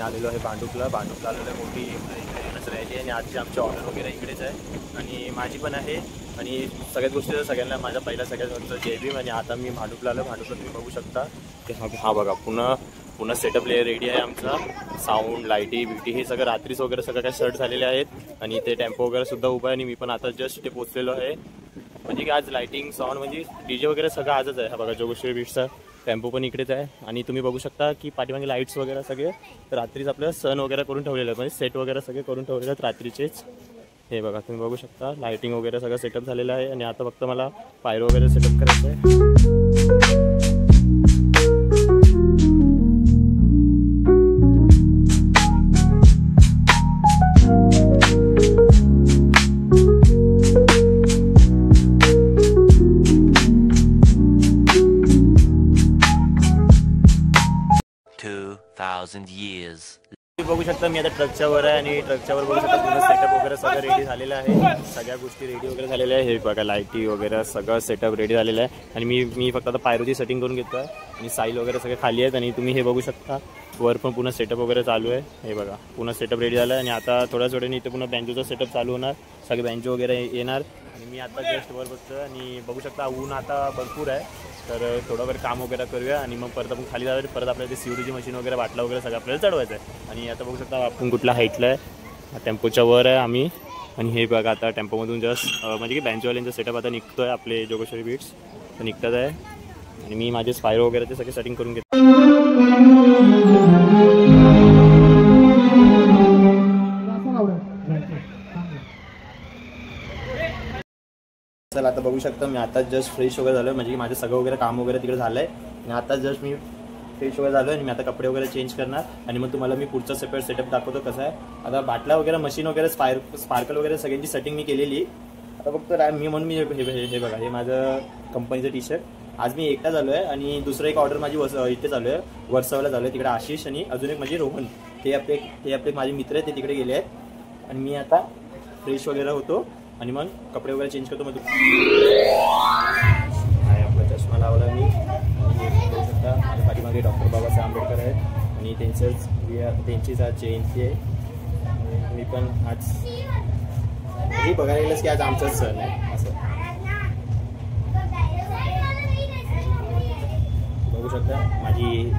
आम्ही आलेलो आहे भांडुपला आलेलो आहे मोठी रॅली आणि आजची आमची ऑर्डर वगैरे इकडेच आहे आणि माझी पण आहे आणि सगळ्याच गोष्टी सगळ्यांना माझ्या पहिल्या सगळ्यात जय भीम आणि आता मी भांडुपला आलो. भांडुपला तुम्ही बघू शकता की हा बघा पुन्हा सेटअप रेडी आहे आमचा. साऊंड लाईटी बिटी हे सगळं रात्रीच वगैरे सगळं काही शर्ट झालेले आहेत आणि ते टेम्पो वगैरे सुद्धा उभा आहे आणि मी पण आता जस्ट ते पोचलेलो आहे. म्हणजे की आज लाईटिंग साऊंड म्हणजे डीजे वगैरे सगळं आजच आहे. हा बघा जोगेश्वरी बीचचा टेम्पो पण इकडेच आहे आणि तुम्ही बघू शकता की पाठीमागे लाईट्स वगैरे सगळे रात्रीच आपल्याला सण वगैरे करून ठेवलेले आहेत म्हणजे सेट वगैरे सगळे करून ठेवलेले आहेत रात्रीचेच. हे बघा तुम्ही बघू शकता लाईटिंग वगैरे सगळं सेटअप झालेलं आहे आणि आता फक्त मला पायरो वगैरे सेटअप करायचं आहे. बघू शकता मी आता ट्रकच्या वर आहे आणि ट्रकच्या वर बघू शकता पूर्ण सेटअप वगैरे सगळं रेडी झालेलं आहे. सगळ्या गोष्टी रेडी वगैरे झालेल्या आहे. हे बघा लाईटी वगैरे सगळं सेटअप रेडी झालेलं आहे आणि मी फक्त आता पायरोची सेटिंग करून घेतो आहे आणि साईल वगैरे सगळे खाली आहेत आणि तुम्ही हे बघू शकता वर पण पुन्हा सेटअप वगैरे चालू आहे. हे बघा पुन्हा सेटअप रेडी झालं आहे आणि आता थोड्याच वेळाने इथे पुन्हा बँजोचा सेटअप चालू होणार. सगळे बँजो वगैरे येणार आणि मी आता जस्ट वर बसतो आणि बघू शकता ऊन आता भरपूर आहे तर थोडा वेळ काम वगैरे करूया आणि मग परत आपण खाली जाऊया. परत आपल्याला ते सीयूडीची मशीन वगैरे बाटला वगैरे सगळं आपल्याला चढवायचं आहे आणि आता बघू शकता आपण कुठल्या हाईटला आहे. टेम्पोच्या वर आहे आम्ही आणि हे बघा आता टेम्पोमधून जस्ट म्हणजे की बँजोवाल्यांचा सेटअप आता निघतो आहे. आपले जोगेश्वरी बीट्स तर निघतात आहे आणि मी माझे स्पायरो वगैरे ते सगळे सेटिंग करून घेतो. चला आता बघू शकता मी आता जस्ट फ्रेश वगैरे झालो आहे म्हणजे की माझं सगळं वगैरे काम वगैरे तिकडे झालं आहे आणि आता जस्ट मी फ्रेश वगैरे झालो आहे आणि मी आता कपडे वगैरे चेंज करणार आणि मग तुम्हाला मी पुढचा सेपरेट सेटअप दाखवतो कसं आहे. आता बाटला वगैरे मशीन वगैरे स्पार्कल वगैरे सगळ्यांची सेटिंग मी केलेली. आता फक्त मी म्हणून मी हे बघा हे माझं कंपनीचं टी शर्ट. आज मी एकटा झालो आहे आणि दुसरं एक ऑर्डर माझी इथे चालू आहे वर्सोवाला झालो आहे. तिकडे आशिष आणि अजून एक म्हणजे रोहन ते आपले माझे मित्र आहेत ते तिकडे गेले आहेत आणि मी आता फ्रेश वगैरे होतो आणि मग कपडे वगैरे चेंज करतो. मग आपला चष्मा लावला मी बघू शकता माझ्या पाठीमागे डॉक्टर बाबासाहेब आंबेडकर आहेत आणि त्यांचीच आज जयंती आहे. मी पण आज हे बघायला गेलंच की आज आमचाच सण आहे असं बघू शकता. माझी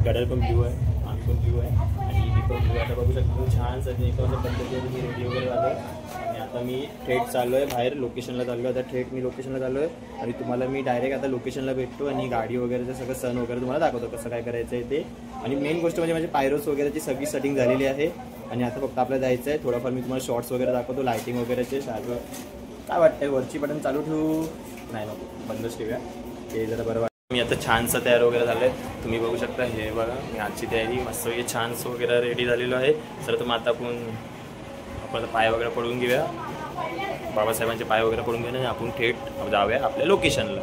गडल पण ब्ल्यू आहे आम्ही पण ब्ल्यू आहे आणि ही पण ब्ल्यू. आता बघू शकतो छान सगळी एका पद्धतीने मी रेडी वगैरे झालं आणि आता मी थेट चाललो आहे बाहेर लोकेशनला चाललो आहे. आता थेट मी लोकेशनला चाललो आहे आणि तुम्हाला मी डायरेक्ट आता लोकेशनला भेटतो आणि गाडी वगैरेचं सगळं सण वगैरे तुम्हाला दाखवतो कसं काय करायचं आहे ते. आणि मेन गोष्ट म्हणजे माझे पायरोस वगैरेची सगळी सेटिंग झालेली आहे आणि आता फक्त आपल्याला जायचं आहे. थोडाफार मी तुम्हाला शॉर्ट्स वगैरे दाखवतो लायटिंग वगैरेचे सारखं काय वाटतंय. वरची बटन चालू ठेवू नाही नको बंदच ठेवूया ते जरा बरं वाटतं. मी आता छानसं तयार वगैरे झालं आहे तुम्ही बघू शकता. हे बघा मी आजची तयारी मस्त छानसं वगैरे रेडी झालेलो आहे. तर मग आता आपण पाय वगैरे पडून घेऊया बाबासाहेबांचे पाय वगैरे पडून घेऊया आणि आपण थेट जाऊया आपल्या लोकेशनला.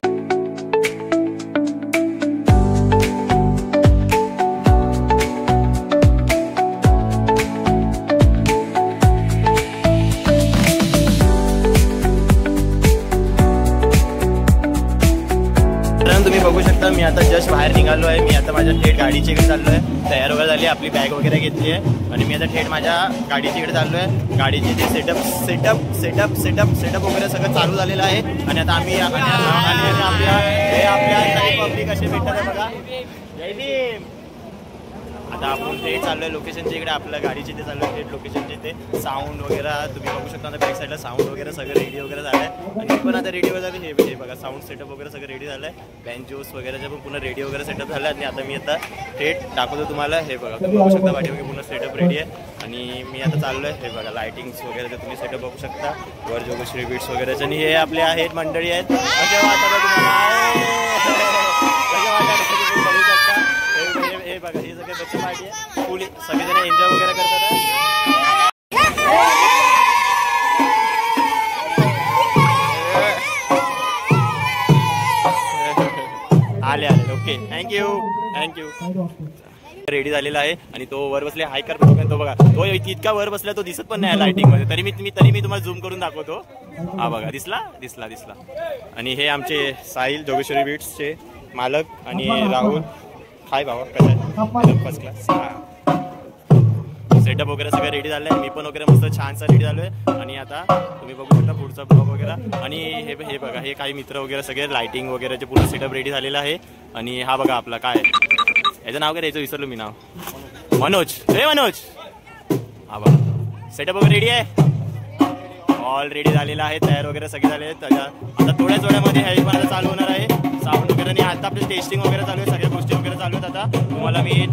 तुम्ही बघू शकता मी आता जस्ट बाहेर निघालो आहे. मी आता माझ्या थेट गाडीच्या इकडे चाललो आहे. तयार वगैरे झाली आपली बॅग वगैरे घेतली आहे आणि मी आता थेट माझ्या गाडीच्या इकडे चाललो आहे. गाडीचे जे सेटअप वगैरे सगळं चालू झालेलं आहे आणि आता आम्ही आपल्या पब्लिक असे भेटतात बघा. जय भीम. आता आपण ते चाललो आहे लोकेशनच्या इकडे आपल्या गाडीचे ते चाललो आहे थेट लोकेशनचे ते साऊंड वगैरे तुम्ही बघू शकता. आता बॅक साईडला साऊंड वगैरे सगळं रेडी वगैरे झालं आहे आणि पण आता रेडी वगैरे हे बघा साऊंड सेटअप वगैरे सगळं रेडी झालं आहे. बँजोस वगैरेचे पण पुन्हा रेडी वगैरे सेटअप झालं आणि आता मी आता थेट दाखवतो तुम्हाला. हे बघा तुम्ही बघू शकता पाठीमागे पुन्हा सेटअप रेडी आहे आणि मी आता चाललो आहे. हे बघा लायटिंग्स वगैरे ते तुम्ही सेटअप बघू शकता वर जोगेश्वरी बीट्स वगैरेचे आणि हे आपले आहेत मंडळी आहेत. अशा वाटतं हे बघा हे सगळे बच्चे पार्टी आहे फुल सगळेजण एन्जॉय वगैरे करतात. आले ओके थँक्यू. रेडी झालेला आहे आणि तो वर बसले हाय कर तो बघा तो इतका वर बसला तो दिसत पण नाही लाइटिंग मध्ये. तरी मी तुम्हाला झूम करून दाखवतो. हा बघा दिसला. आणि हे आमचे साहिल जोगेश्वरी बीट्सचे मालक आणि राहुल. हाय बाबा कसं आहे फर्स्ट क्लास. सेटअप वगैरे सगळं रेडी झालं आहे. मी पण वगैरे मस्त छानसा रेडी झालो आहे. आणि आता तुम्ही बघू शकता पुढचा ब्लॉग वगैरे. आणि हे बघा, हे काही मित्र वगैरे सगळे लाईटिंग वगैरेचे पूर्ण सेटअप रेडी झालेलं आहे. आणि हा बघा आपला काय याचं नाव काय याचं विसरलो मी नाव, मनोज. हे मनोज, हा बघा सेटअप वगैरे रेडी आहे, ऑल रेडी झालेला आहे, तयार वगैरे सगळे झाले आहेत. आता थोड्याच वेळामध्ये हे पण चालू होणार आहे साऊंड वगैरे. आणि आता आपली टेस्टिंग वगैरे चालू आहे, सगळ्या गोष्टी वगैरे चालू आहेत. आता तुम्हाला मी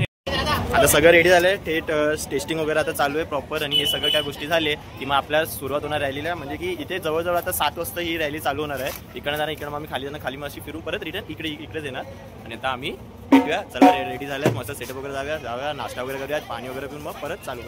आता सगळं रेडी झालं आहे, थेट टेस्टिंग वगैरे आता चालू आहे प्रॉपर. आणि हे सगळं काय गोष्टी झाले की मग आपल्याला सुरुवात होणार रॅलीला. म्हणजे की इथे जवळजवळ आता 7 वाजता ही रॅली चालू होणार आहे. इकडे जाणार, इकडे मग आम्ही खाली जाणार, खाली मग अशी फिरून परत रिटर्न इकडेच येणार. आणि आता आम्ही भेटूया, चला रेडी झालं आहे, मस्त सेटअप वगैरे जाऊया, नाश्ता वगैरे करूया, पाणी वगैरे पिऊन मग परत चालू.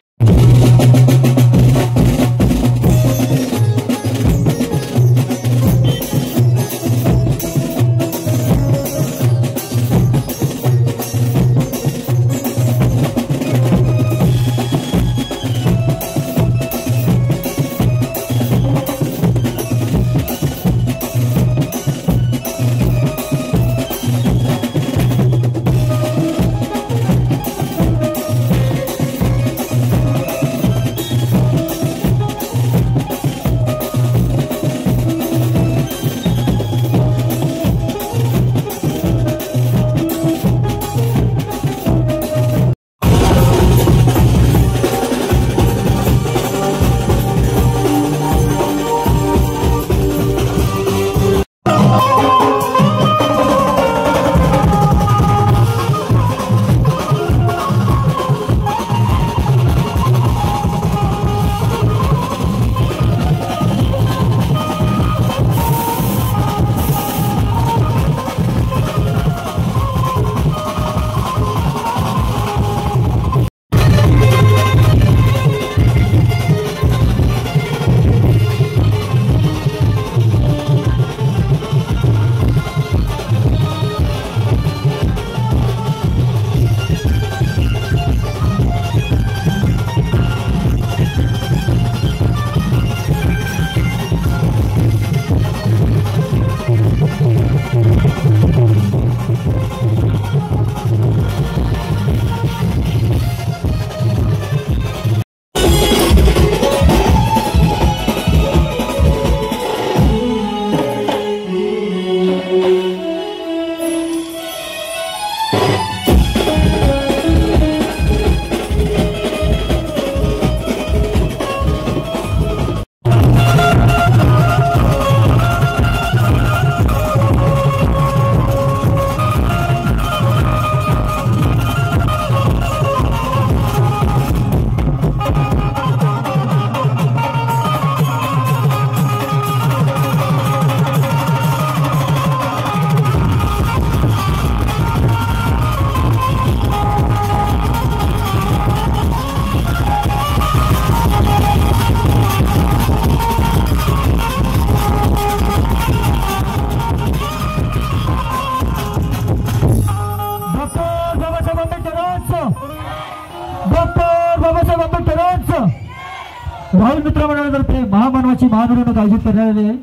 राहुल मित्र मंडळातर्फे महामानवाची महामिरवणूक आयोजित करण्यात आली आहे.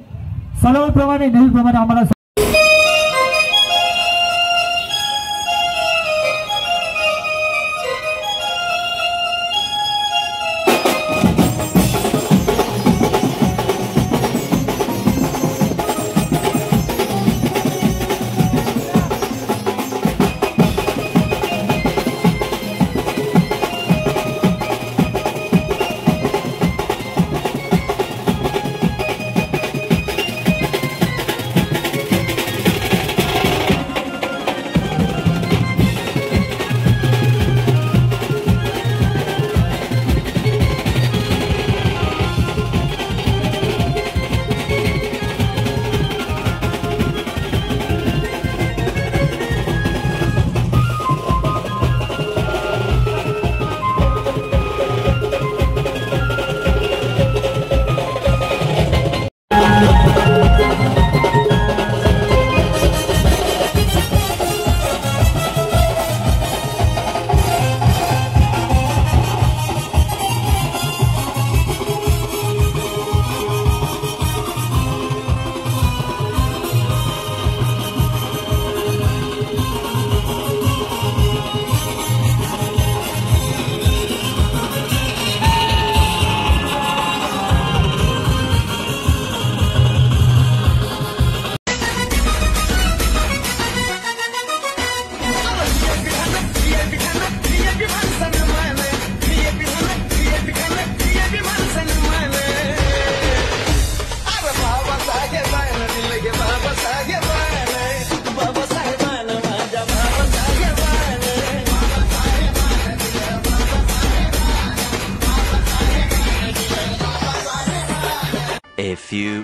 सर्वप्रमाणे नेहमीप्रमाणे आम्हाला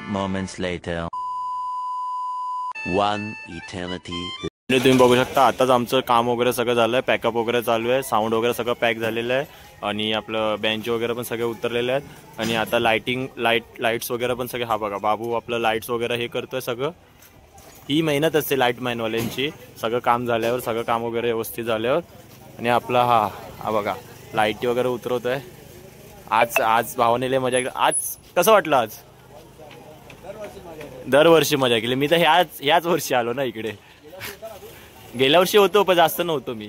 moments later. One eternity. तुम्ही बघू शकता आताच आमचं काम वगैरे सगळं झालंय, पॅकअप वगैरे चालू आहे, साऊंड वगैरे सगळं पॅक झालेलं आहे आणि आपलं बेंच वगैरे पण सगळे उतरलेले आहेत आणि आता लाईट्स वगैरे पण सगळे, हा बघा बाबू आपलं लाईट्स वगैरे हे करतोय सगळं. ही मेहनत असते लाईट मॅनवाल्यांची, सगळं काम झाल्यावर, सगळं काम वगैरे व्यवस्थित झाल्यावर. आणि आपला हा बघा लाईटी वगैरे उतरवतोय. आज भावाने लय मजा केली. आज कसं वाटलं? आज दरवर्षी मजा केली. मी तर ह्याच वर्षी आलो ना इकडे. गेल्या वर्षी होतो पण जास्त नव्हतो मी.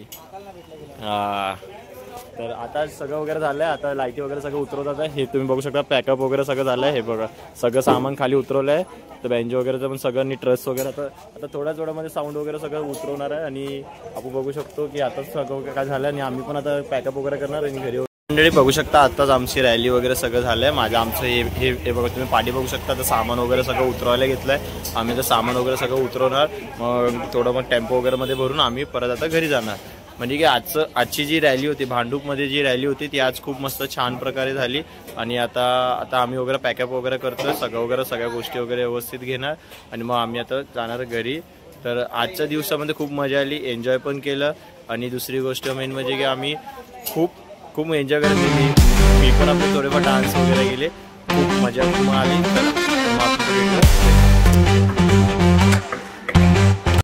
तर आता सगळं वगैरे झालंय, आता लाईटी वगैरे सगळं उतरवतात आहे. हे तुम्ही बघू शकता पॅकअप वगैरे सगळं झालंय. हे बघा सगळं सामान खाली उतरवलंय. तर बेंच वगैरेचं पण सगळं ट्रस वगैरे आता थोड्याच वेळामध्ये साऊंड वगैरे सगळं उतरवणार आहे. आणि आपण बघू शकतो की आताच सगळं काय झालं आणि आम्ही पण आता पॅकअप वगैरे करणार आणि घरी मंडळी बघू शकता. आताच आमची रॅली वगैरे सगळं झालंय. आमचं हे बघा तुम्ही पाठी बघू शकता. तर सामान वगैरे सगळं उतरवायला घेतलंय. आम्ही तर सामान वगैरे सगळं उतरवणार, मग टेम्पो वगैरे मध्ये भरून आम्ही परत आता घरी जाणार. म्हणजे की आजची जी रॅली होती, भांडूपमध्ये जी रॅली होती ती आज खूप मस्त छान प्रकारे झाली. आणि आता आम्ही वगैरे पॅकअप वगैरे करतोय, सगळ्या गोष्टी वगैरे व्यवस्थित घेणार आणि मग आम्ही आता जाणार घरी. तर आजच्या दिवसामध्ये खूप मजा आली, एन्जॉय पण केलं. आणि दुसरी गोष्ट मेन म्हणजे की आम्ही खूप एन्जॉय करत मी पण आपले थोडेफार डान्स वगैरे केले. खूप मजा आली. तर